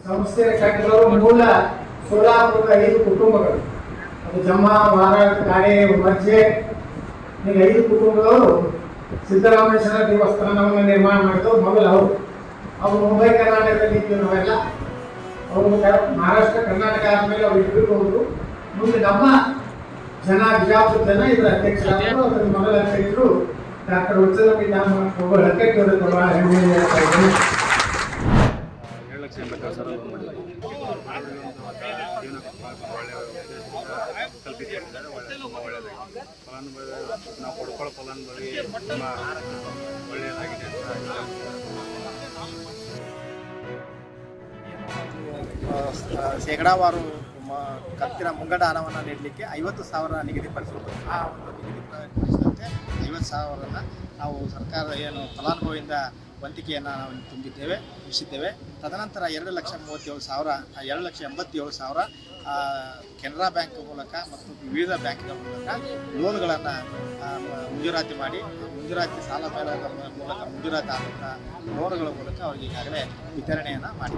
ಸಂಸ್ಥೆ ಕಟ್ಟಿದವರು ಮೂಲ ಸೋಲಾಪುರದ 5 ಕುಟುಂಬಗಳು. ಅದು ಜಮ್ಮ, ವಾರಾಳ, ಕಾಡೆ, ಮಜ್ಜೆ ಹೀಗೆ 5 ಕುಟುಂಬದವರು ಸಿದ್ದರಾಮೇಶ್ವರ ದೇವಸ್ಥಾನವನ್ನು ನಿರ್ಮಾಣ ಮಾಡಿದವರು ಮೊದಲು ಅವರು ಮುಂಬೈ ಕರ್ನಾಟಕದಲ್ಲಿ ಇದ್ದೀವಿ ನಾವೆಲ್ಲ. ಅವರು ಮಹಾರಾಷ್ಟ್ರ ಕರ್ನಾಟಕ ಆದಮೇಲೆ ಅವ್ರು ಇಬ್ಬರು ಹೋದರು. ಮುಂದೆ ನಮ್ಮ ಜನ ಬಿಜಾಪುರ ಜನ ಇದರ ಅಧ್ಯಕ್ಷರಾದರು. ಅದರ ಮೊದಲ ಅಧ್ಯಕ್ಷರು ಡಾಕ್ಟರ್ ಉಚ್ಚಲ ಒಬ್ಬ ಹಕ್ಕಿ ಅವರ ಬಹಳ ಹೆಮ್ಮೆಯಿಂದ ಹೇಳ್ತಾ ಇದ್ದೇನೆ. 7,80,000 ಕಲ್ಪಿಸಿದ್ದಾರೆ. ಒಳ್ಳೆಯದಾಗಿದೆ. ಫಲಾನುಭವಿ ನಾವು ಪಡ್ಕೊಳ್ಳೋ ಫಲಾನುಭವಿ ತುಂಬ ಒಳ್ಳೆಯದಾಗಿದೆ ಶೇಕಡಾವಾರು ಕಂತಿನ ಮುಂಗಡ ಹಣವನ್ನು ನೀಡಲಿಕ್ಕೆ 50,000 ನಿಗದಿಪಡಿಸಿತ್ತು. ಆ ಒಂದು ನಿಗದಿಪಡಿಸಿದಂತೆ 50,000 ನಾವು ಸರ್ಕಾರ ಏನು ಫಲಾನುಭವಿಯಿಂದ ವಂತಿಕೆಯನ್ನು ನಾವು ತುಂಬಿಸಿದ್ದೇವೆ. ತದನಂತರ 2,37,000 2,87,000 ಕೆನರಾ ಬ್ಯಾಂಕ್ ಮೂಲಕ ಮತ್ತು ವಿವಿಧ ಬ್ಯಾಂಕ್ಗಳ ಮೂಲಕ ಲೋನ್ಗಳನ್ನು ಮಂಜೂರಾತಿ ಮಾಡಿ ಮುಂಜೂರಾತಿ ಸಾಲ ಮೇಳದ ಮೂಲಕ ಮಂಜೂರಾತಿ ಆದಂಥ ಲೋನ್ಗಳ ಮೂಲಕ ಅವರಿಗೆ ಈಗಾಗಲೇ ವಿತರಣೆಯನ್ನು ಮಾಡಿದ್ದೇವೆ.